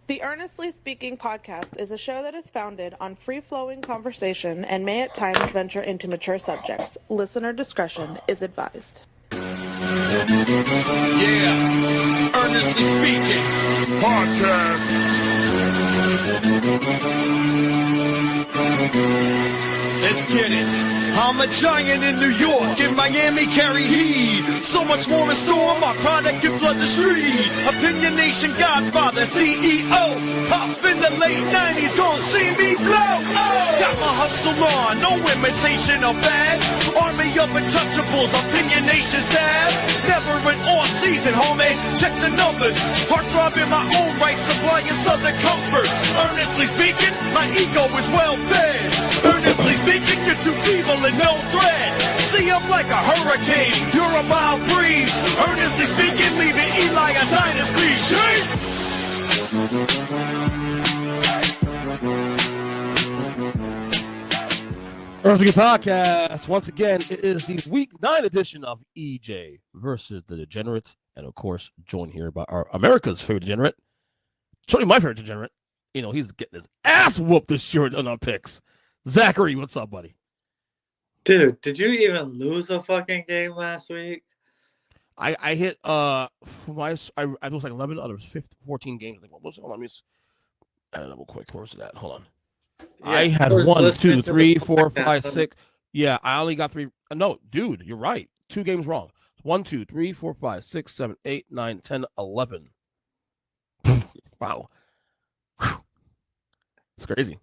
The Earnestly Speaking podcast is a show that is founded on free-flowing conversation and may at times venture into mature subjects. Listener discretion is advised. Yeah, Earnestly Speaking podcast. Let's get it. I'm a giant in New York, in Miami carry heat. So much more in store, my product can flood the street. Opinion Nation Godfather, CEO. Puff in the late 90s, gon' see me blow. Oh. Got my hustle on, no imitation of that. Army of untouchables, Opinion Nation staff. Never an off season, homie, check the numbers. Heart throb in my own right, supplying southern comfort. Earnestly speaking, my ego is well fed. Earnestly speaking, you're too evil and no threat. See, I'm like a hurricane, you're a mild breeze. Earnestly speaking, leaving Eli a dynasty. Shake! Earnestly Podcast. Once again, it is the Week 9 edition of EJ versus the Degenerate. And of course, joined here by our America's favorite Degenerate. Certainly my favorite Degenerate. You know, he's getting his ass whooped this year on our picks. Zachary, what's up, buddy? Dude, did you even lose a fucking game last week? I hit I was like 11 out of 14 games. I think. What was it? Hold on, let me add it up real quick. Where's that? Hold on. Yeah, I had 1, 2, 3, 4, 5, 6. Yeah, I only got 3. No, dude, you're right. 2 games wrong. 1, 2, 3, 4, 5, 6, 7, 8, 9, 10, 11. Wow. Whew. It's crazy.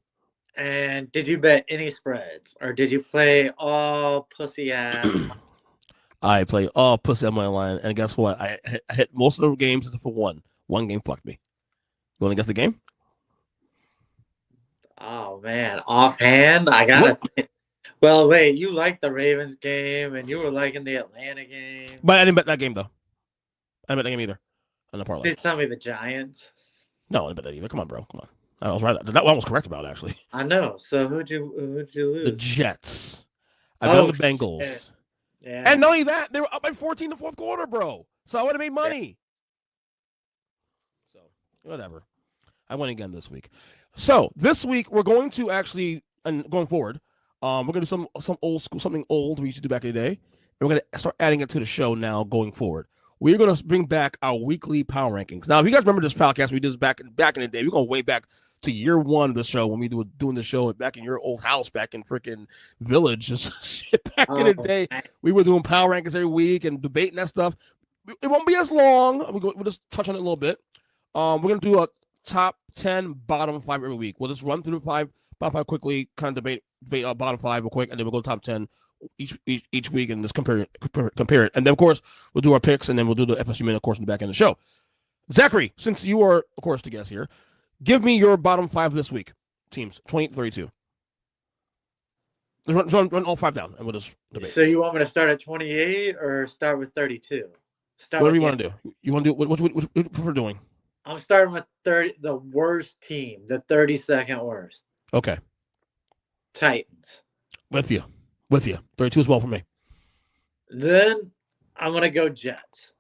And did you bet any spreads? Or did you play all pussy ass? I play all pussy on my line. And guess what? I hit most of the games except for one. One game fucked me. You want to guess the game? Oh, man. Offhand, I got it. Well, wait. You liked the Ravens game, and you were liking the Atlanta game. But I didn't bet that game, though. I didn't bet that game either. On the parlay. Please tell me the Giants. No, I didn't bet that either. Come on, bro. Come on. I was right. That one was correct about, actually. I know. So who'd you lose? The Jets. I bet on the Bengals. Shit. Yeah. And not only that, they were up by 14 in the fourth quarter, bro. So I would have made money. Yeah. So, whatever. I went again this week. So, this week, we're going to actually, and going forward, we're going to do some old school, something old we used to do back in the day. And we're going to start adding it to the show now going forward. We're going to bring back our weekly power rankings. Now, if you guys remember this podcast, we did this back in the day. We're going way back to year 1 of the show when we were doing the show back in your old house, back in freaking Village. Just shit back in the day. We were doing power rankings every week and debating that stuff. It won't be as long. We'll just touch on it a little bit. We're going to do a top 10, bottom 5 every week. We'll just run through the bottom 5 quickly, kind of debate bottom 5 real quick, and then we'll go top 10 each week and just compare it. And then, of course, we'll do our picks, and then we'll do the FSU Minute, of course, in the back end of the show. Zachary, since you are, of course, the guest here, give me your bottom 5 this week. Teams, 28-32. Just run all 5 down, and we'll just debate. So you want me to start at 28 or start with 32? Whatever you want to do. You want to do what we're doing? I'm starting with 30, the worst team, the 32nd worst. Okay. Titans. With you. 32 as well for me. Then I'm going to go Jets.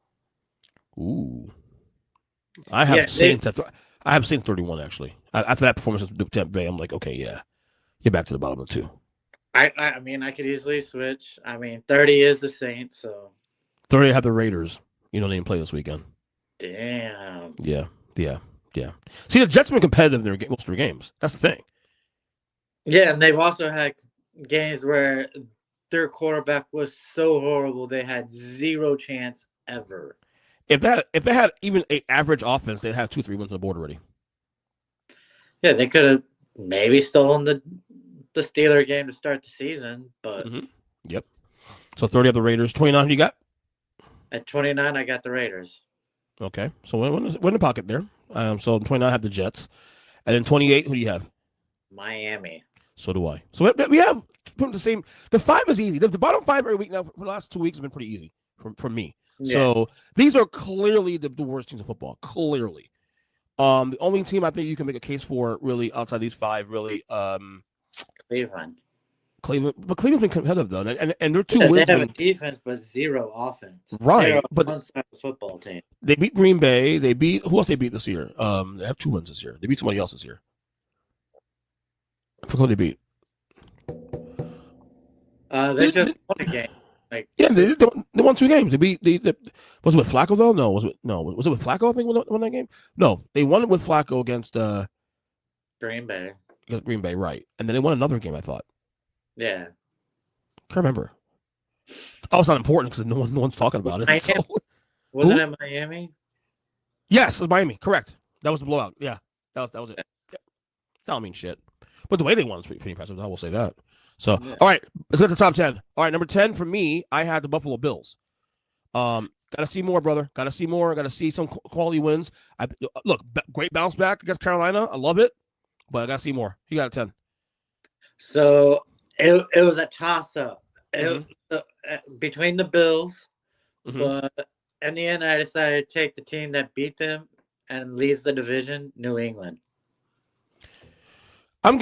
Ooh. I have Saints 31, actually. After that performance at Tampa Bay, I'm like, okay, yeah. You're back to the bottom of the 2. I mean, I could easily switch. I mean, 30 is the Saints, so. 30 have the Raiders. You don't even play this weekend. Damn. Yeah. See, the Jets have been competitive in most of their games. That's the thing. Yeah, and they've also had games where their quarterback was so horrible they had zero chance ever. If they had even an average offense, they'd have 2-3 wins on the board already. Yeah, they could have maybe stolen the Steeler game to start the season, but Yep. So 30 of the Raiders. 29, who you got? At 29, I got the Raiders. Okay, so we're in the pocket there. So 29, I have the Jets, and then 28, who do you have? Miami. So do I. So we have the same. The 5 is easy. The bottom 5 every week now for the last 2 weeks has been pretty easy for me. Yeah. So these are clearly the worst teams in football. Clearly, the only team I think you can make a case for really outside these 5 really Cleveland. Cleveland's been competitive though, and they're two Yeah, wins. they have a defense but zero offense. Right, They're a but one-sided football team. they beat Green Bay. They beat who else? They beat this year. They have 2 wins this year. They beat somebody else this year. I forgot who they beat. They just won a game. They won 2 games. They beat. Was it with Flacco though? No, was it with Flacco? I think won that game. No, they won it with Flacco against Green Bay. Against Green Bay, right? And then they won another game. I thought. Yeah. Can't remember. Oh, it's not important because no one's talking about it. So. Wasn't it Miami? Yes, it was Miami. Correct. That was the blowout. Yeah, that was it. Yeah. That don't mean shit. But the way they won is pretty impressive. I will say that. So, yeah. All right, let's get to the top 10. All right, number 10 for me, I had the Buffalo Bills. Got to see more, brother. Got to see more. Got to see some quality wins. Look, great bounce back against Carolina. I love it, but I got to see more. You got a 10. So it was a toss-up between the Bills, but in the end, I decided to take the team that beat them and leads the division, New England. I'm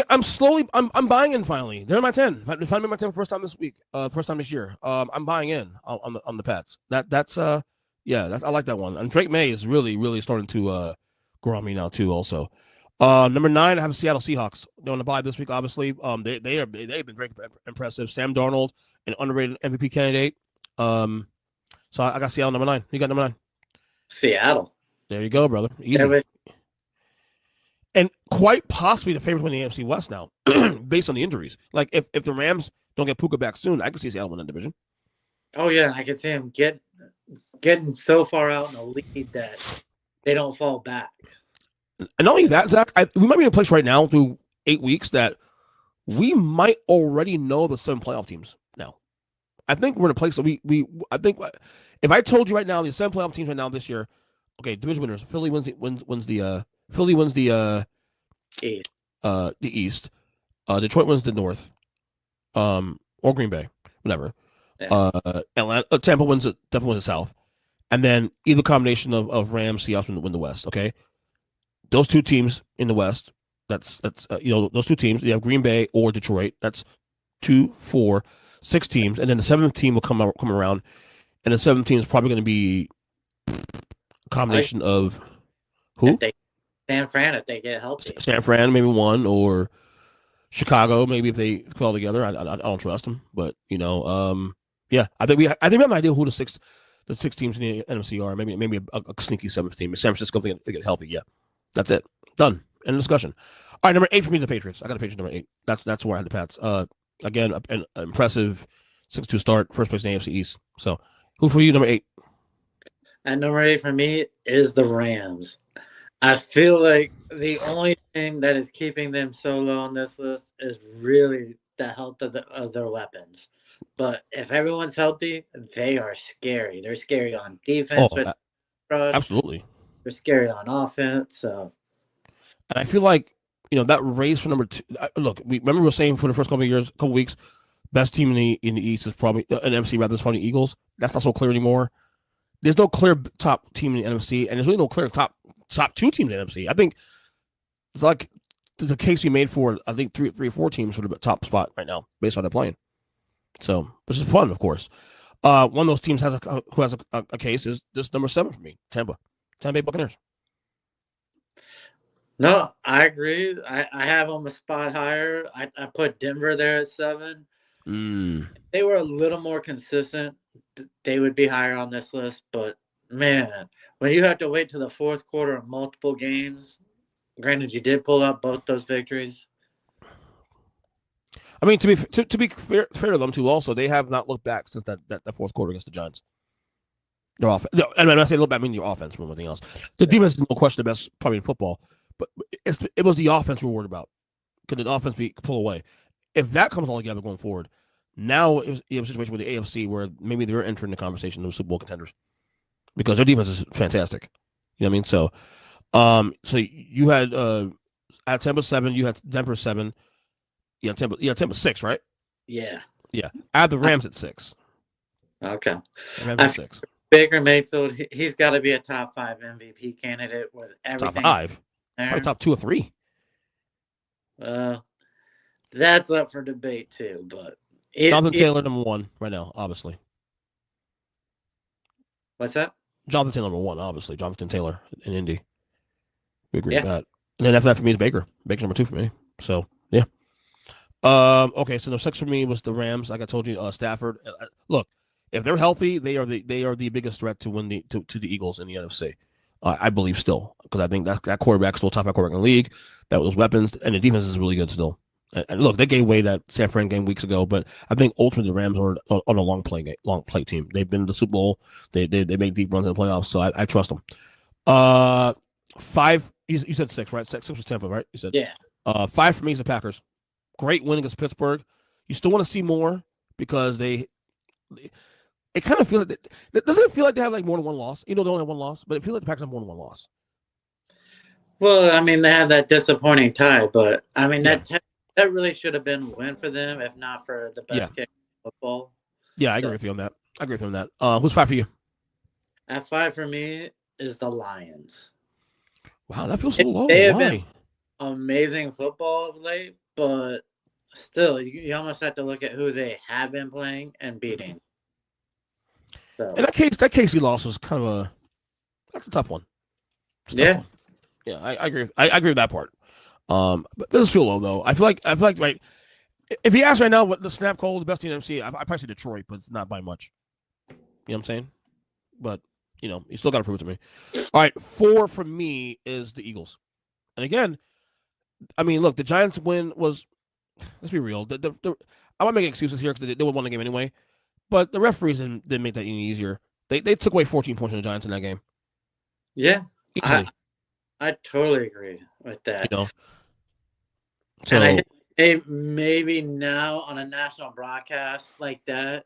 buying in finally. They're my 10. If I made my 10 first time this week, first time this year, I'm buying in on the Pats. That's I like that one. And Drake May is really starting to grow on me now too. Also, number 9, I have the Seattle Seahawks. They're on the bye this week. Obviously, they've been very impressive. Sam Darnold, an underrated MVP candidate. So I got Seattle number 9. You got number 9. Seattle. There you go, brother. Easy. And quite possibly the favorite to win the AFC West now, based on the injuries. Like if the Rams don't get Puka back soon, I can see Seattle win that division. Oh yeah, I can see him getting so far out in the lead that they don't fall back. And not only that, Zach, we might be in a place right now through 8 weeks that we might already know the 7 playoff teams now. I think we're in a place that I think if I told you right now the 7 playoff teams right now this year, okay, division winners, Philly wins the East. Detroit wins the North. Or Green Bay, whatever. Yeah. Tampa definitely wins the South, and then either combination of Rams, Seahawks win the West. Okay, those 2 teams in the West. That's those 2 teams. You have Green Bay or Detroit. That's 2, 4, 6 teams, and then the 7th team will come around, and the 7th team is probably going to be a combination of who? San Fran, if they get healthy. San Fran, maybe 1, or Chicago, maybe if they put all together. I don't trust them, but yeah, I think we have an idea who the 6 teams in the NFC are. Maybe a sneaky 7th team. San Francisco, if they get healthy. Yeah, that's it. Done. End of discussion. All right, number 8 for me is the Patriots. I got a Patriots number 8. That's where I had the Pats. Again, an impressive 6-2 start, first place in the AFC East. So, who for you, number 8? And number 8 for me is the Rams. I feel like the only thing that is keeping them so low on this list is really the health of their weapons. But if everyone's healthy, they are scary. They're scary on defense. Absolutely. They're scary on offense. So, and I feel like that race for number 2. Look, we were saying for the first couple weeks, best team in the East is probably an NFC rather than the Eagles. That's not so clear anymore. There's no clear top team in the NFC, and there's really no clear top 2 teams in the NFC. I think it's like there's a case we made for I think 3 or 4 teams for the top spot right now based on their playing. So, which is fun, of course. One of those teams who has a case is this number 7 for me, Tampa Bay Buccaneers. No, I agree. I have them a spot higher. I put Denver there at 7. If they were a little more consistent, they would be higher on this list. But man, when you have to wait to the 4th quarter of multiple games, granted you did pull out both those victories. I mean, to be fair to them too, also they have not looked back since that 4th quarter against the Giants. Their offense. And when I say look back, I mean your offense more than anything else. The defense is no question the best probably in football, but it was the offense we were worried about. Could the offense pull away? If that comes all together going forward, now you have a situation with the AFC where maybe they're entering the conversation of Super Bowl contenders because their defense is fantastic. You know what I mean? So you had at Tampa 7, you had Denver 7. Yeah, Tampa 6, right? Yeah. I had the Rams at 6. Okay. Rams at 6. Baker Mayfield, he's got to be a top 5 MVP candidate with everything. Top 5? Probably top 2 or 3. That's up for debate too. But Jonathan Taylor, number one right now, obviously. What's that? Jonathan Taylor, number one, obviously. Jonathan Taylor in Indy. We agree with Yeah. that. And then after that for me is Baker. Baker's number two for me. So, yeah. Okay, so the six for me was the Rams. Like I told you, Stafford. Look, if they're healthy, they are the biggest threat to win to the Eagles in the NFC. I believe still, because I think that quarterback still top 5 quarterback in the league. That those weapons and the defense is really good still. And look, they gave away that San Fran game weeks ago, but I think ultimately the Rams are on a long play team. They've been to the Super Bowl. They make deep runs in the playoffs, so I trust them. 5. You said 6, right? 6 was Tampa, right? You said 5 for me is the Packers. Great win against Pittsburgh. You still want to see more because it kind of feels like doesn't it feel like they have like more than one loss? They only have one loss, but it feels like the Packers have more than one loss. Well, I mean, they had that disappointing tie, but I mean that really should have been a win for them, if not for the best kick in football. Yeah, I agree with you on that. Who's 5 for you? At 5 for me is the Lions. Wow, that feels so low. They have been amazing football of late, but still, you almost have to look at who they have been playing and beating. So. And that KC loss was kind of that's a tough one. Yeah. I agree. I agree with that part. But it does feel low though. I feel like right. If you ask right now what the snap call the best team in the NFC, I probably say Detroit, but it's not by much. You know what I'm saying? But you still got to prove it to me. All right, 4 for me is the Eagles. And again, I mean, look, the Giants win was. Let's be real. I'm not making excuses here because they would win the game anyway. But the referees didn't make that any easier. They took away 14 points from the Giants in that game. Yeah, easily. I totally agree with that. So, and I think maybe now on a national broadcast like that,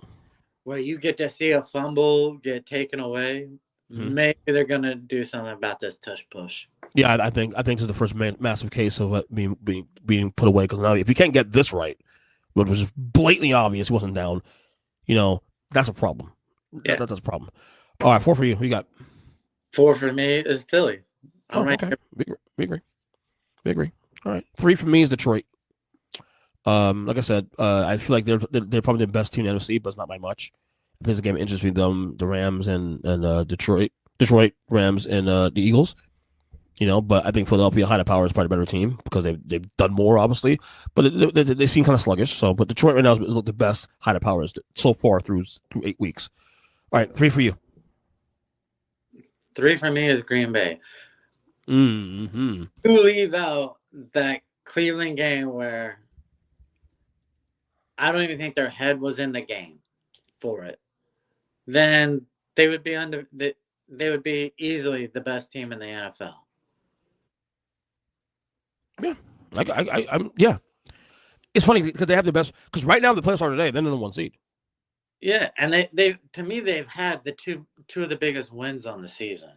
where you get to see a fumble get taken away, maybe they're gonna do something about this tush push. Yeah, I think this is the first massive case of it being put away, because now if you can't get this right, which was blatantly obvious he wasn't down, that's a problem. Yeah. That's a problem. All right, 4 for you. Who you got? 4 for me is Philly. Okay. We agree. All right. 3 for me is Detroit. Like I said, I feel like they're probably the best team in the NFC, but it's not by much. I think there's a game of interest between them, the Rams and Detroit Rams and the Eagles. But I think Philadelphia high power is probably a better team because they've done more, obviously. But they seem kind of sluggish. So, but Detroit right now is the best high powers so far through 8 weeks. All right, 3 for you. 3 for me is Green Bay. Mm-hmm. You leave out that Cleveland game where I don't even think their head was in the game for it, then they would be easily the best team in the NFL. Yeah, I'm yeah. It's funny because they have the best. Because right now the playoffs are today. They're the 1 seed. Yeah, and they to me they've had the two of the biggest wins on the season.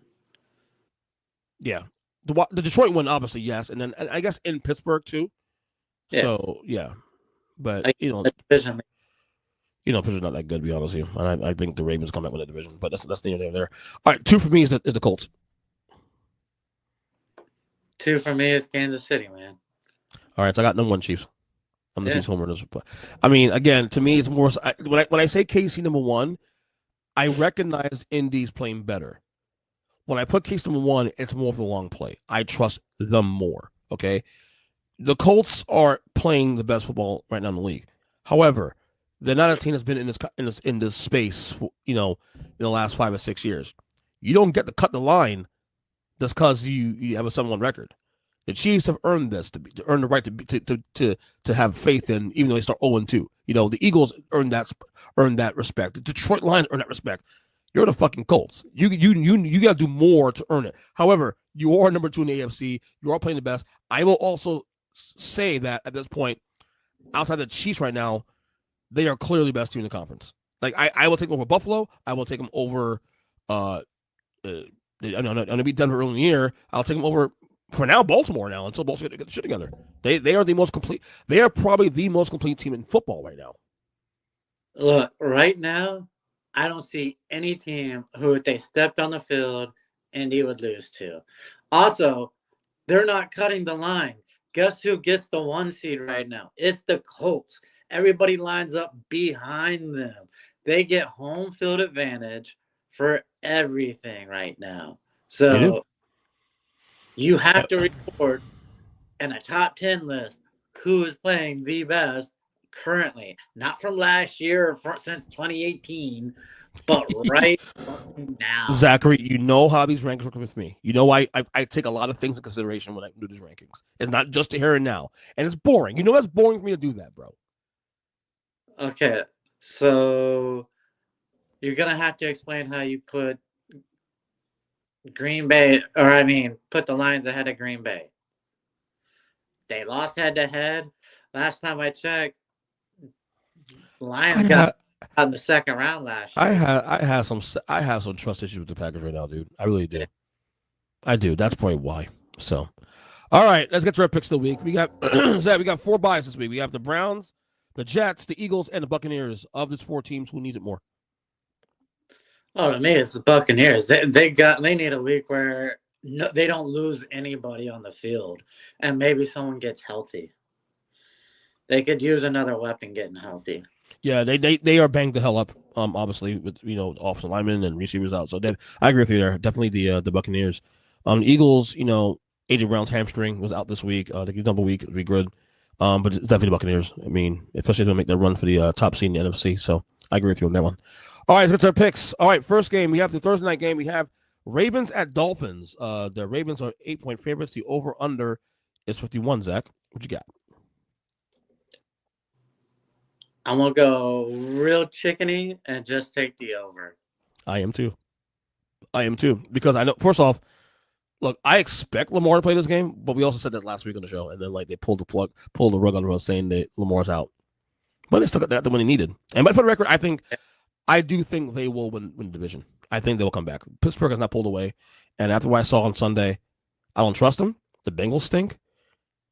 Yeah, the Detroit one obviously yes, and then I guess in Pittsburgh too. Yeah. So yeah, but division. Pittsburgh's not that good to be honest with you, and I think the Ravens come back with the division, but that's neither there. All right, 2 for me is the Colts. 2 for me is Kansas City, man. All right, so I got number 1 Chiefs. I'm the Chiefs homer. I mean, again, to me, it's more when I say KC number 1, I recognize Indy's playing better. When I put KC number 1, it's more of the long play. I trust them more. Okay, the Colts are playing the best football right now in the league. However, they're not a team that's been in this space, in the last 5 or 6 years. You don't get to cut the line just because you have a 7-1 record. The Chiefs have earned this to earn the right to have faith in, even though they start 0-2. The Eagles earned that respect. The Detroit Lions earned that respect. You're the fucking Colts. You got to do more to earn it. However, you are number 2 in the AFC. You are playing the best. I will also say that at this point, outside the Chiefs right now, they are clearly the best team in the conference. Like I will take them over Buffalo. I will take them over. I'm gonna beat Denver early in the year. I'll take them over. For now, Baltimore now until Baltimore get the shit together. They are the most complete. They are probably the most complete team in football right now. Look, right now, I don't see any team who, if they stepped on the field, Indy would lose to. Also, they're not cutting the line. guess who gets the 1 seed right now? It's the Colts. Everybody lines up behind them. They get home field advantage for everything right now. They do. So you have to report in a top 10 list who is playing the best currently, not from last year or since 2018, but right now. Zachary, you know how these rankings work with me. You know I take a lot of things in consideration when I do these rankings. It's not just the here and now. And it's boring. You know that's boring for me to do that, bro. Okay, so you're going to have to explain how you put Green Bay, put the Lions ahead of Green Bay. They lost head-to-head. Last time I checked, the Lions got out in the second round last year. I have some trust issues with the Packers right now, dude. I really do. I do. That's probably why. So, all right, let's get to our picks of the week. We got Zach, we got 4 buys this week. We have the Browns, the Jets, the Eagles, and the Buccaneers. Of these 4 teams, who needs it more? Oh, to me, it's the Buccaneers. They need a week where they don't lose anybody on the field, and maybe someone gets healthy. They could use another weapon getting healthy. Yeah, they are banged the hell up. Obviously with offensive linemen and receivers out. So I agree with you there. Definitely the Buccaneers. Eagles, AJ Brown's hamstring was out this week. They can double week, it'd be good. But it's definitely the Buccaneers. I mean, especially if they make that run for the top seed in the NFC. So I agree with you on that one. All right, let's get to our picks. All right, first game, we have the Thursday night game. We have Ravens at Dolphins. The Ravens are 8-point favorites. The over-under is 51, Zach. What you got? I'm going to go real chickeny and just take the over. I am too. Because I know, first off, look, I expect Lamar to play this game, but we also said that last week on the show, and then they pulled the rug on us saying that Lamar's out. But they still got that when he needed. And for the record, I do think they will win the division. I think they will come back. Pittsburgh has not pulled away. And after what I saw on Sunday, I don't trust them. The Bengals stink.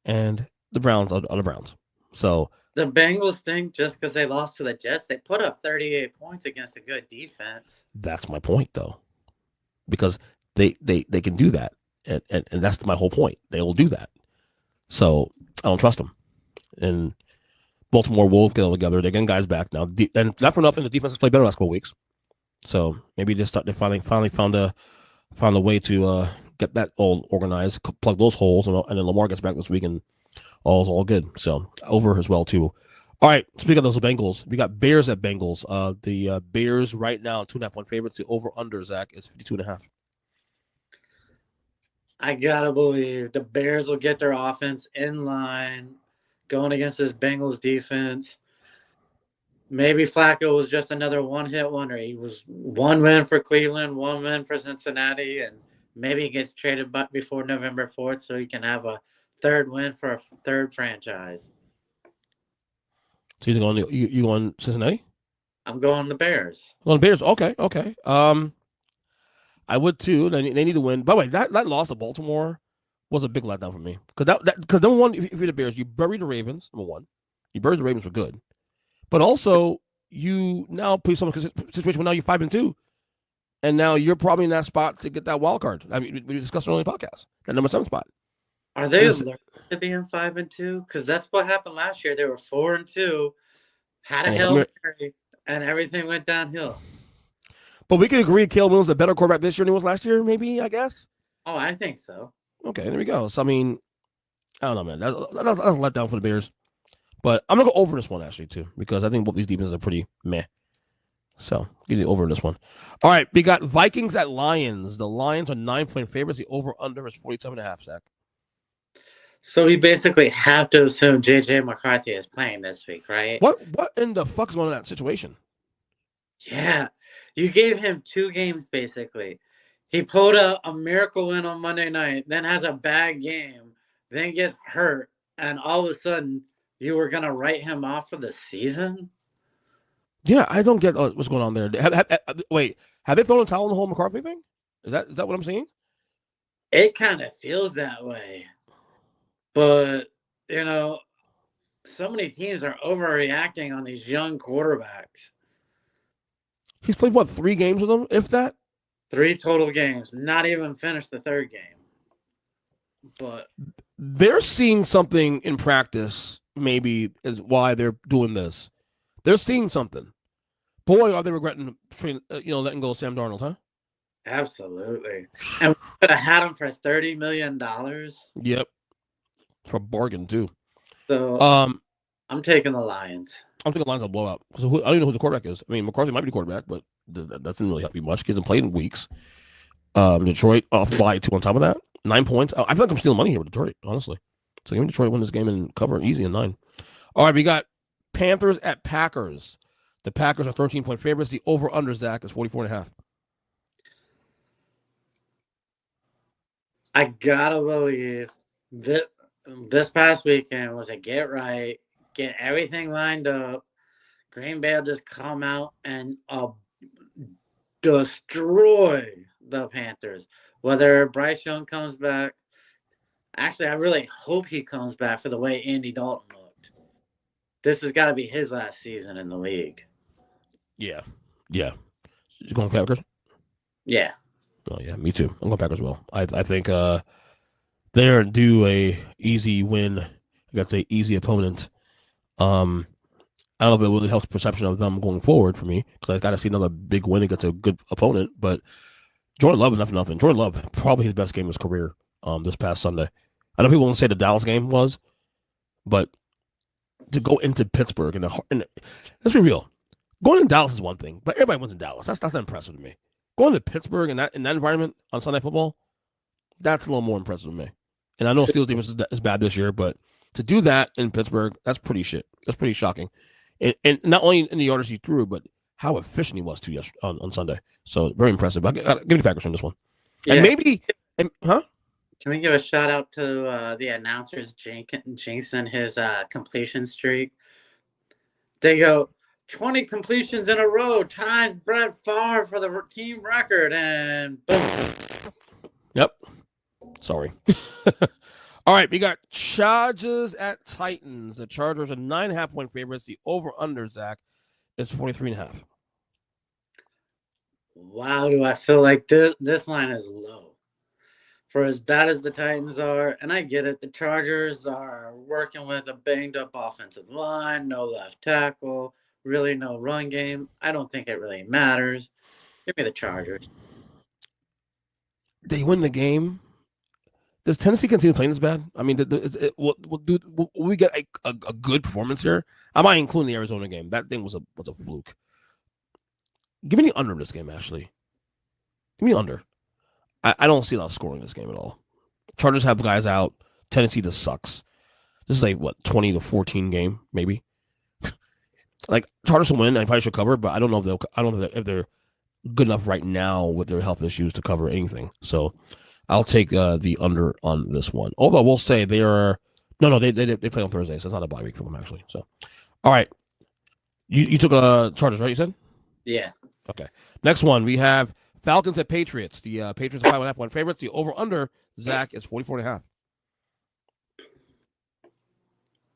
And the Browns are the Browns. So the Bengals stink just because they lost to the Jets. They put up 38 points against a good defense. That's my point, though. Because they can do that. And that's my whole point. They will do that. So I don't trust them. And Baltimore will get all together. They're getting guys back now. And not for nothing, the defense has played better the last couple of weeks. So maybe they finally found a way to get that all organized, plug those holes, and then Lamar gets back this week and all's all good. So over as well too. All right, speaking of those Bengals, we got Bears at Bengals. The Bears right now 2.5-point favorites. The over under, Zach, is 52.5. I gotta believe the Bears will get their offense in line going against this Bengals defense. Maybe Flacco was just another one-hit wonder. He was 1 win for Cleveland, 1 win for Cincinnati, and maybe he gets traded before November 4th so he can have a 3rd win for a 3rd franchise. So you going Cincinnati? I'm going the Bears. Well, the Bears, okay. I would too. They need to win. By the way, that loss to Baltimore was a big letdown for me. Because number one, if you're the Bears, you buried the Ravens, number one. You buried the Ravens for good. But also, you now put yourself in a situation where now you're 5-2. And now you're probably in that spot to get that wild card. I mean, we discussed it on the podcast. That number 7 spot. Are they allergic to being 5-2? Because that's what happened last year. They were 4-2, had a Hail Mary, and everything went downhill. But we can agree Caleb Williams is a better quarterback this year than he was last year, maybe, I guess? Oh, I think so. Okay, there we go. So, I mean, I don't know, man. That's a letdown for the Bears. But I'm going to go over this one, actually, too, because I think both these defenses are pretty meh. So, give you over this one. All right, we got Vikings at Lions. The Lions are 9-point favorites. The over-under is 47.5, Zach. So we basically have to assume J.J. McCarthy is playing this week, right? What in the fuck is going on in that situation? Yeah. You gave him 2 games, basically. He pulled a miracle win on Monday night, then has a bad game, then gets hurt, and all of a sudden you were going to write him off for the season? Yeah, I don't get what's going on there. Wait, have they thrown a towel in the whole McCarthy thing? Is that what I'm seeing? It kind of feels that way. But, so many teams are overreacting on these young quarterbacks. He's played, 3 games with them, if that? 3 total games. Not even finished the 3rd game. But they're seeing something in practice. Maybe is why they're doing this. They're seeing something. Boy, are they regretting letting go of Sam Darnold, huh? Absolutely. And we could have had him for $30 million. Yep. For a bargain, too. So I'm taking the Lions. I'm thinking the Lions will blow out. So I don't even know who the quarterback is. I mean, McCarthy might be the quarterback, but that doesn't really help you much. He hasn't played in weeks. Detroit off by 2 on top of that. 9 points. I feel like I'm stealing money here with Detroit, honestly. So give me Detroit to win this game and cover easy in 9. All right, we got Panthers at Packers. The Packers are 13-point favorites. The over-under, Zach, is 44.5. I gotta believe this past weekend was a get right, get everything lined up. Green Bay will just come out and destroy the Panthers. Whether Bryce Young comes back, actually, I really hope he comes back for the way Andy Dalton looked. This has got to be his last season in the league. Yeah. You going Packers? Yeah. Oh, yeah, me too. I'm going Packers as well. I think they're due a easy win against an easy opponent. I don't know if it really helps perception of them going forward for me because I got to see another big win against a good opponent. But Jordan Love is nothing. Jordan Love, probably his best game of his career this past Sunday. I know people won't say the Dallas game was, but to go into Pittsburgh and let's be real, going to Dallas is one thing, but everybody wins in Dallas. That's not impressive to me. Going to Pittsburgh in that environment on Sunday Football, that's a little more impressive to me. And I know Steelers defense is bad this year, but to do that in Pittsburgh, that's pretty shit. That's pretty shocking. And not only in the yardage he threw, but how efficient he was too on Sunday. So very impressive. Give me the Packers on this one. Yeah. And maybe, huh? Can we give a shout out to the announcers jinxing his completion streak? They go 20 completions in a row, ties Brett Favre for the team record, and boom. Yep. Sorry. All right, we got Chargers at Titans. The Chargers are 9.5-point favorites. The over-under, Zach, is 43.5. Wow, do I feel like this line is low. For as bad as the Titans are, and I get it, the Chargers are working with a banged-up offensive line, no left tackle, really no run game. I don't think it really matters. Give me the Chargers. They win the game. Does Tennessee continue playing this bad? I mean, will we get a good performance here? I might include the Arizona game. That thing was a fluke. Give me the under this game, Ashley. Give me the under. I don't see a lot of scoring in this game at all. Chargers have guys out. Tennessee just sucks. This is a 20-14 game, maybe. Like Chargers will win. I probably should cover, but I don't know if they're good enough right now with their health issues to cover anything. So I'll take the under on this one. Although we'll say they are they play on Thursday, so it's not a bye week for them actually. So, all right, you took Chargers, right? You said, yeah. Okay. Next one we have Falcons at Patriots. The Patriots are 5.5-point favorites. The over under, Zach, is 44.5.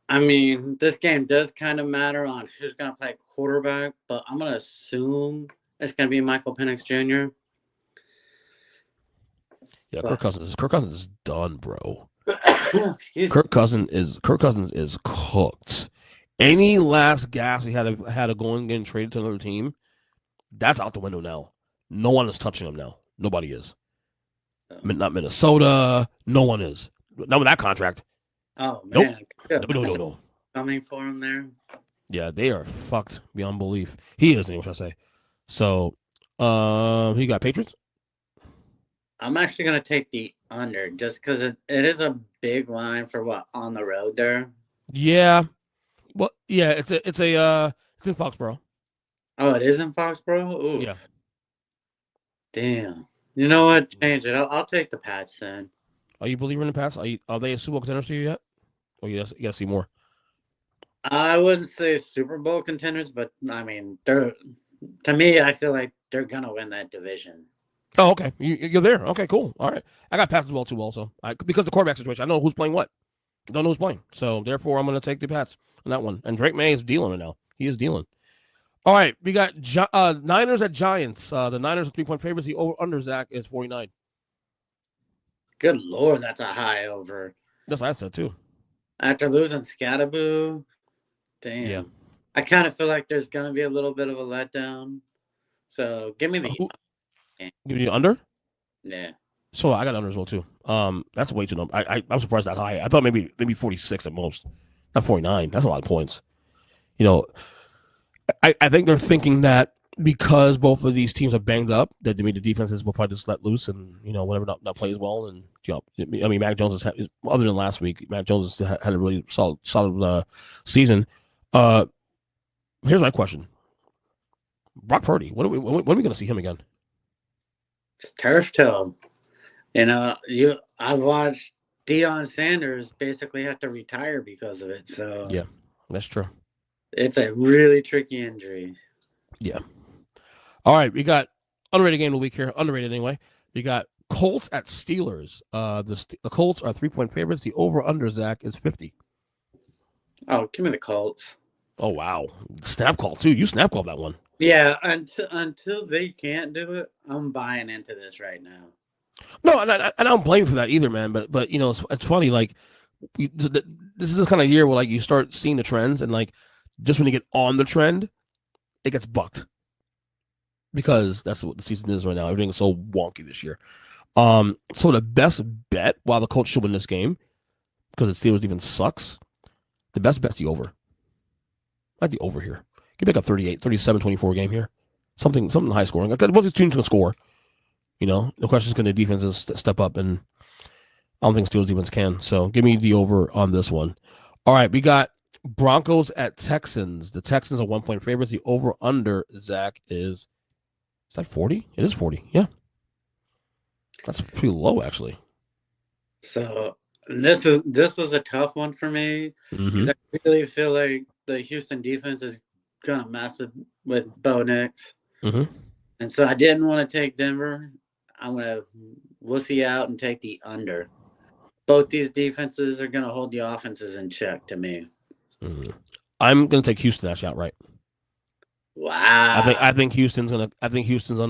I mean, this game does kind of matter on who's going to play quarterback, but I'm going to assume it's going to be Michael Penix Jr. Yeah, Kirk Cousins is done, bro. Kirk Cousins is cooked. Any last gas we had to go and get traded to another team, that's out the window now. No one is touching him now. Nobody is. Not Minnesota. No one is. Not with that contract. Oh, man. Nope. No. Coming for him there. Yeah, they are fucked beyond belief. He is, what should I say. So, he got Patriots? I'm actually going to take the under just because it is a big line for on the road there. Yeah. Well, yeah, it's in Foxborough. Oh, it is in Foxborough? Ooh. Yeah. Damn. You know what? Change it. I'll take the Pats then. Are you a believer in the Pats? Are they a Super Bowl contenders to you yet? Or you got to see more? I wouldn't say Super Bowl contenders, but I mean, to me, I feel like they're going to win that division. Oh, okay. You're there. Okay, cool. All right. I got Pats as well, too, also. Because the quarterback situation, I know who's playing what. I don't know who's playing. So, therefore, I'm going to take the Pats on that one. And Drake May is dealing it now. He is dealing. All right. We got Niners at Giants. The Niners are 3-point favorites. The over-under, Zach, is 49. Good Lord, that's a high over. That's what I said too. After losing Scatterboo, damn. Yeah. I kind of feel like there's going to be a little bit of a letdown. So give me the Give you under? Yeah. So I got under as well too. That's way too low. I'm surprised that high. I thought maybe 46 at most, not 49. That's a lot of points. You know, I think they're thinking that because both of these teams are banged up, that maybe the defenses will probably just let loose and whatever not play as well. And I mean, Mac Jones is other than last week, Mac Jones has had a really solid season. Here's my question: Brock Purdy, when are we going to see him again? It's turf toe. I've watched Deion Sanders basically have to retire because of it. So yeah, that's true. It's a really tricky injury. Yeah. All right, we got underrated game of the week here. Underrated anyway. We got Colts at Steelers. The Colts are 3-point favorites. The over/under, Zach, is 50. Oh, give me the Colts. Oh wow, snap call too. You snap called that one. Yeah, until they can't do it, I'm buying into this right now. No, and I don't blame you for that either, man. But it's funny. Like, this is the kind of year where like you start seeing the trends, and like just when you get on the trend, it gets bucked because that's what the season is right now. Everything is so wonky this year. So the best bet, while the Colts should win this game, because the Steelers even sucks, the best bet's the over. I like the over here. Give me like a 38, 37, 24 game here. Something high scoring. Like, both these teams can score. The question is, can the defenses step up? And I don't think Steelers defense can. So give me the over on this one. All right, we got Broncos at Texans. The Texans are 1-point favorites. The over/under, Zach, is that 40? It is 40. Yeah, that's pretty low actually. So this was a tough one for me because I really feel like the Houston defense is gonna mess with Bo Nix, and so I didn't want to take Denver. I'm gonna wussy out and take the under. Both these defenses are gonna hold the offenses in check to me. I'm gonna take Houston actually outright. Wow. I think Houston's on a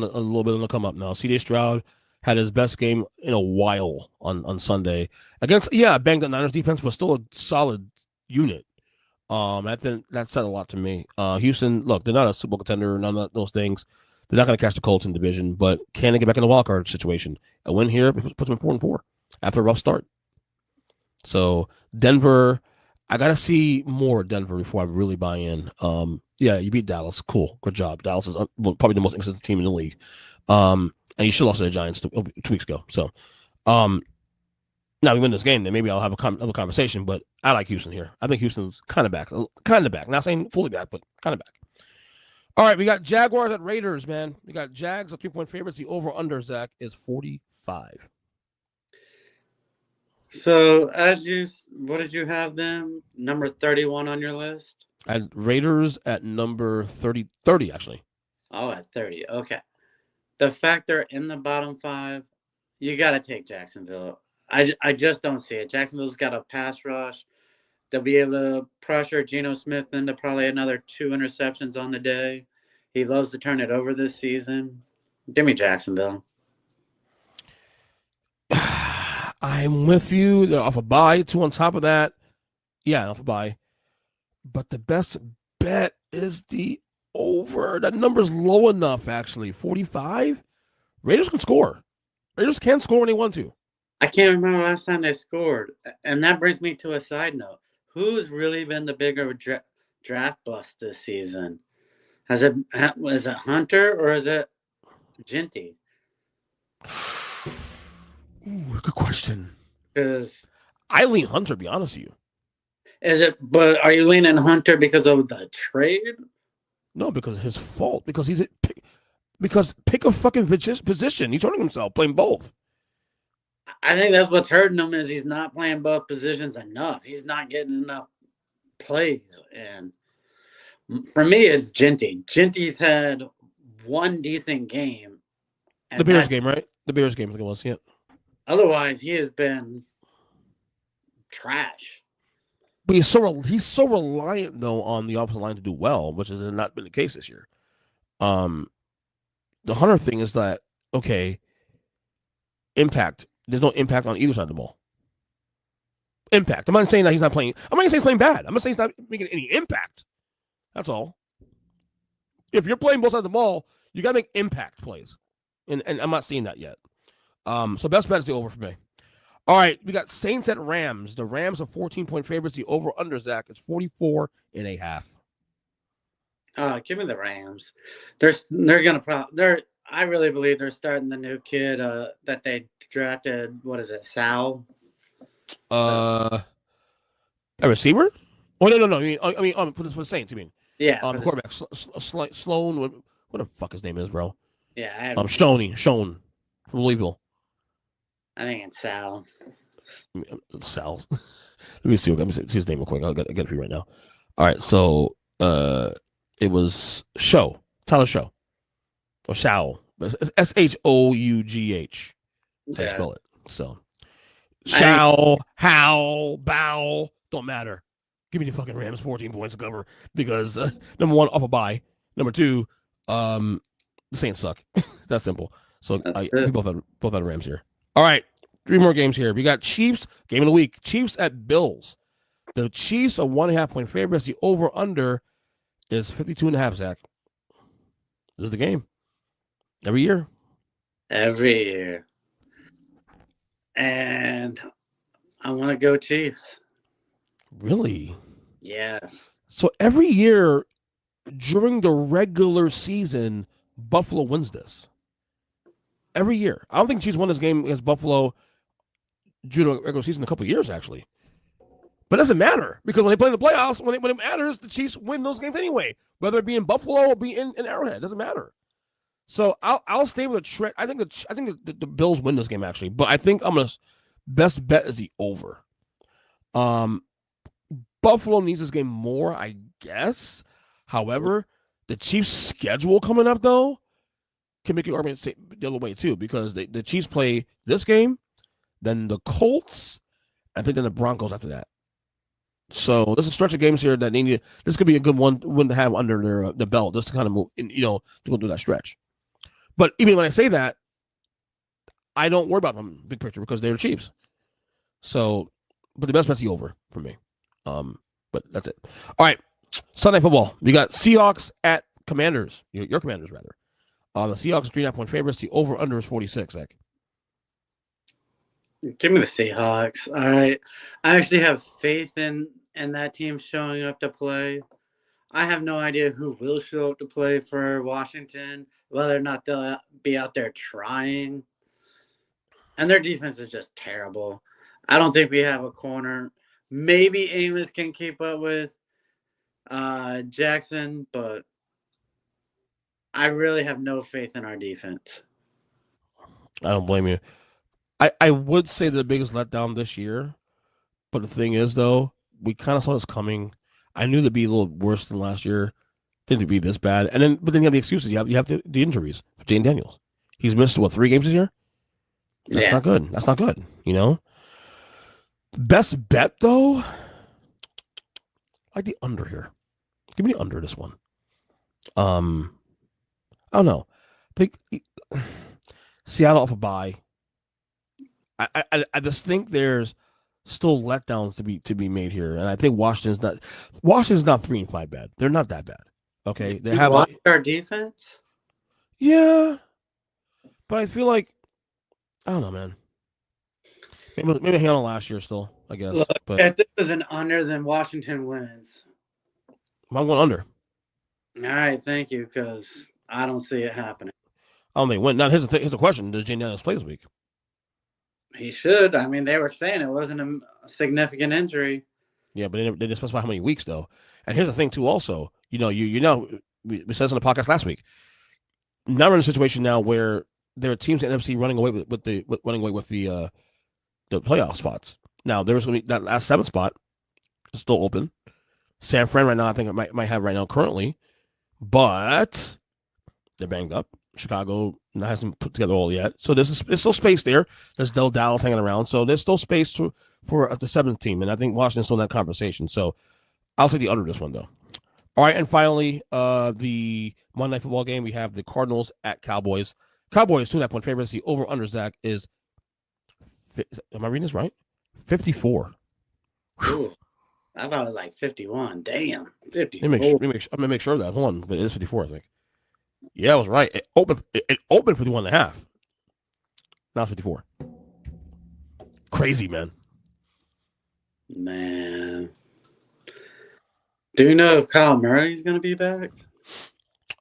little bit on the come up now. C.J. Stroud had his best game in a while on Sunday against banged up Niners defense, but still a solid unit. I think that said a lot to me. Houston, look, they're not a Super Bowl contender, none of those things. They're not going to catch the Colts in the division, but can they get back in the wild card situation? A win here puts them in 4-4 after a rough start. So Denver, I got to see more Denver before I really buy in. You beat Dallas. Cool. Good job. Dallas is probably the most inconsistent team in the league. And you should also the Giants 2 weeks ago. So now we win this game, then maybe I'll have another conversation, but I like Houston here. I think Houston's kind of back. Not saying fully back, but kind of back. All right, we got Jaguars at Raiders, man. We got Jags at 3-point favorites. The over/under, Zach, is 45. So what did you have them? Number 31 on your list? And Raiders at number 30 actually. Oh, at 30. Okay. The fact they're in the bottom 5, you got to take Jacksonville. I just don't see it. Jacksonville's got a pass rush. They'll be able to pressure Geno Smith into probably another 2 interceptions on the day. He loves to turn it over this season. Give me Jacksonville. I'm with you. They're off a bye, 2 on top of that. Yeah, off a bye. But the best bet is the over. That number's low enough, actually. 45? Raiders can score. Raiders can score when they want to. I can't remember last time they scored. And that brings me to a side note. Who's really been the bigger draft bust this season? Was it Hunter or is it Genty? Ooh, good question. Because I lean Hunter, to be honest with you. But are you leaning Hunter because of the trade? No, because of his fault. Because pick a fucking position. He's hurting himself playing both. I think that's what's hurting him is he's not playing both positions enough. He's not getting enough plays. And for me, it's Genty. Genty's had one decent game. The Bears game, right? The Bears game, I think it was, yeah. Otherwise, he has been trash. But he's so reliant, though, on the offensive line to do well, which has not been the case this year. The Hunter thing is that, okay, impact. There's no impact on either side of the ball. Impact. I'm not saying that he's not playing. I'm not saying he's playing bad. I'm not saying he's not making any impact. That's all. If you're playing both sides of the ball, you got to make impact plays. And I'm not seeing that yet. So best bet is the over for me. All right, we got Saints at Rams. The Rams are 14-point favorites. The over-under, Zach, is 44.5. Give me the Rams. They're gonna I really believe they're starting the new kid that they drafted. What is it, Sal? A receiver? Oh no. I mean, for the Saints. You mean? Yeah. The quarterback, Sloan. What the fuck his name is, bro? Yeah. Shone from Louisville. I think it's Sal. Sal. Let me see his name real quick. I'll get it for you right now. All right, so it was Tyler Show, or Shao. Shough. That's how you spell it. So Bow, don't matter. Give me the fucking Rams 14 points to cover because number one, off a bye. Number two, the Saints suck. It's that simple. So we both had Rams here. All right, 3 more games here. We got Chiefs, game of the week. Chiefs at Bills. The Chiefs are 1.5-point favorites. The over-under is 52.5, Zach. This is the game. Every year. And I want to go Chiefs. Really? Yes. So every year during the regular season, Buffalo wins this. Every year. I don't think Chiefs won this game against Buffalo during the regular season in a couple of years, actually. But it doesn't matter because when they play in the playoffs, when it matters, the Chiefs win those games anyway, whether it be in Buffalo or be in Arrowhead. It doesn't matter. So I'll stay with a trend. I think the Bills win this game, actually, but I think best bet is the over. Buffalo needs this game more, I guess. However, the Chiefs' schedule coming up, though, can make your argument the other way, too, because the Chiefs play this game, then the Colts, I think then the Broncos after that. So there's a stretch of games here that they need. This could be a good one to have under their belt, just to kind of move, to go through that stretch. But even when I say that, I don't worry about them big picture because they're the Chiefs. So, but the best bet's the over for me. But that's it. All right, Sunday football. We got Seahawks at Commanders. Your Commanders, rather. The Seahawks are 3.5-point favorites. The over/under is 46. Zach. Give me the Seahawks. All right. I actually have faith in that team showing up to play. I have no idea who will show up to play for Washington, whether or not they'll be out there trying. And their defense is just terrible. I don't think we have a corner. Maybe Amos can keep up with Jackson, but I really have no faith in our defense. I don't blame you. I would say the biggest letdown this year, but the thing is, though, we kind of saw this coming. I knew they'd be a little worse than last year. Didn't be this bad, but then you have the excuses. You have the injuries for Jane Daniels. He's missed 3 games this year. That's not good. That's not good. Best bet though, I like the under here. Give me the under this one. I don't know. I think Seattle off a bye. I just think there's still letdowns to be made here, and I think Washington's not 3-5 bad. They're not that bad. Okay, they have our defense. Yeah, but I feel like I don't know, man. Maybe hang on last year still, I guess. Look, but if this is an under, then Washington wins. I'm going under. All right, thank you, because I don't see it happening. I don't think win. Now here's the question: does Jane Daniels play this week? He should. I mean, they were saying it wasn't a significant injury. Yeah, but they didn't specify how many weeks though. And here's the thing too. Also, we said this on the podcast last week. Now we're in a situation now where there are teams in the NFC running away with the playoff spots. Now there's going to be that last 7th spot is still open. San Fran right now, I think it might have right now currently, but they're banged up. Chicago hasn't put together all yet, so there's still space there. There's Dallas hanging around, so there's still space for the 7th team, and I think Washington's still in that conversation. So I'll take the under this one though. All right, and finally, the Monday Night Football game, we have the Cardinals at Cowboys. Cowboys 2.5-point favorites. The over/under, Zach, is, am I reading this right? 54. Ooh, I thought it was like 51. Damn, I'm 54. gonna make sure of that. Hold on, but it is 54, I think. Yeah, I was right. It opened 51.5. Now it's 54. Crazy, man. Man. Do you know if Kyle Murray's going to be back?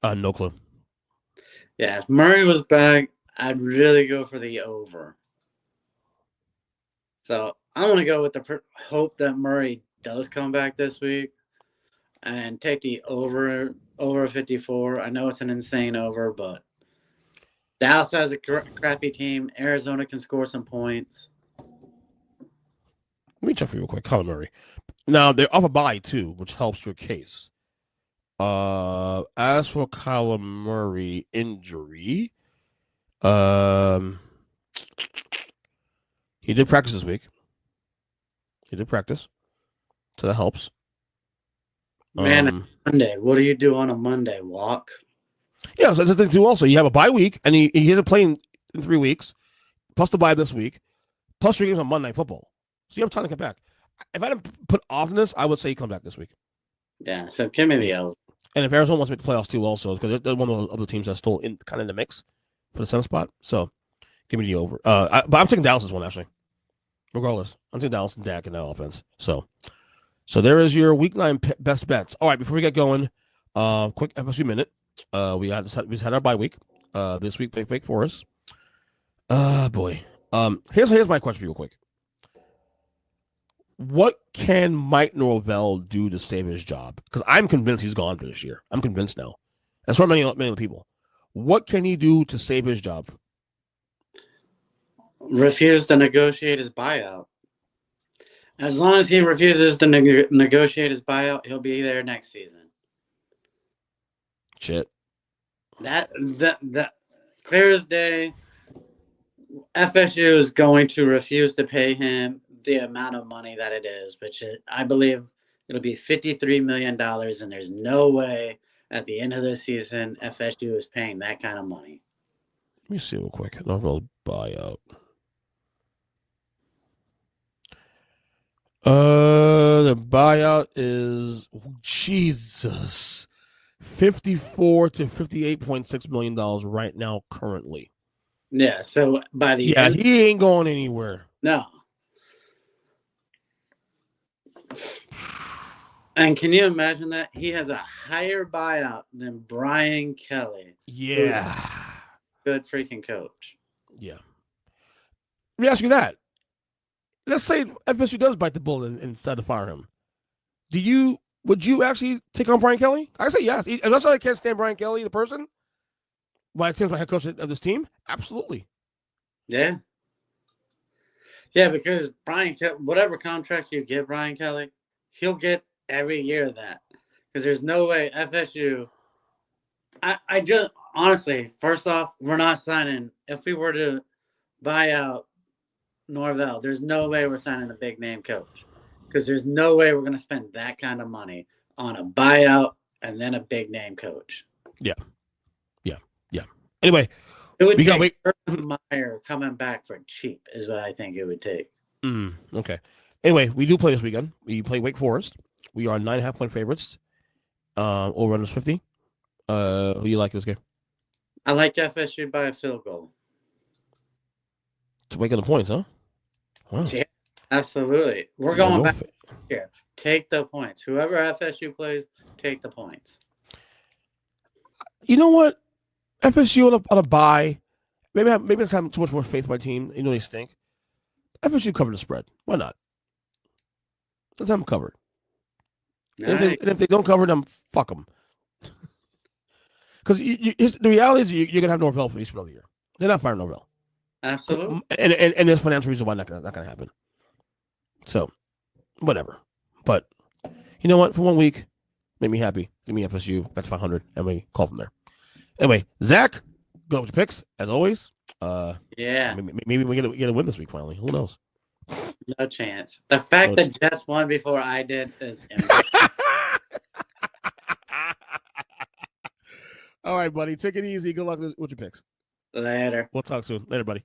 No clue. Yeah, if Murray was back, I'd really go for the over. So I want to go with the hope that Murray does come back this week and take the over 54. I know it's an insane over, but Dallas has a crappy team. Arizona can score some points. Let me check for you real quick. Kyler Murray. Now they're off a bye too, which helps your case. As for Kyler Murray injury, he did practice this week. He did practice, so that helps. Man, Monday. What do you do on a Monday? Walk? Yeah, so that's the thing too. Also, you have a bye week, and he hasn't played in 3 weeks, plus the bye this week, plus 3 games on Monday Night Football. So you have time to get back. If I didn't put ofteness, I would say he comes back this week. Yeah, so give me the over. And if Arizona wants to make the playoffs too, also, because they're one of the other teams that's still kind of in the mix for the 7th spot. So give me the over. But I'm taking Dallas this one, actually. Regardless, I'm taking Dallas and Dak in that offense. So there is your Week 9 best bets. All right, before we get going, quick FSU minute. We had our bye week. This week, fake for us. Boy. Here's my question for you real quick. What can Mike Norvell do to save his job? Because I'm convinced he's gone for this year. I'm convinced now. And so are many other people. What can he do to save his job? Refuse to negotiate his buyout. As long as he refuses to negotiate his buyout, he'll be there next season. Shit. That clear as day. FSU is going to refuse to pay him the amount of money that it is, which I believe it'll be $53 million, and there's no way at the end of the season FSU is paying that kind of money. Let me see real quick. Norvell buyout. The buyout is Jesus, $54 to $58.6 million right now currently. Yeah, so by the end, he ain't going anywhere. No. And can you imagine that? He has a higher buyout than Brian Kelly. Yeah. Good freaking coach. Yeah. Let me ask you that. Let's say FSU does bite the bullet instead of fire him. Would you actually take on Brian Kelly? I say yes. Unless I can't stand Brian Kelly, the person, why it seems my head coach of this team, absolutely. Yeah. Yeah, because Brian Kelly, whatever contract you give Brian Kelly, he'll get every year of that. Because there's no way FSU. I just honestly, first off, we're not signing. If we were to buy out Norvell, there's no way we're signing a big name coach. Because there's no way we're going to spend that kind of money on a buyout and then a big name coach. Yeah. Anyway, it would take Urban Meyer coming back for cheap is what I think it would take. Okay. Anyway, we do play this weekend. We play Wake Forest. We are 9.5-point favorites. Over under 50. Who do you like in this game? I like FSU by a field goal. To Wake up the points, huh? Wow. Yeah, absolutely. We're going back here. Take the points. Whoever FSU plays, take the points. You know what? FSU on a bye. Maybe it's having too much more faith in my team. You know they stink. FSU covered the spread. Why not? Let's have them covered. And if they don't cover them, fuck them. Because the reality is you're gonna have Norvell for at least another year. They're not firing Norvell. Absolutely. And there's financial reason why not gonna happen. So, whatever. But you know what? For 1 week, make me happy. Give me FSU. That's 500, and we call from there. Anyway, Zach, go with your picks as always. Yeah. Maybe we get a win this week finally. Who knows? No chance. The fact that Jess won before I did is. All right, buddy. Take it easy. Good luck with your picks. Later. We'll talk soon. Later, buddy.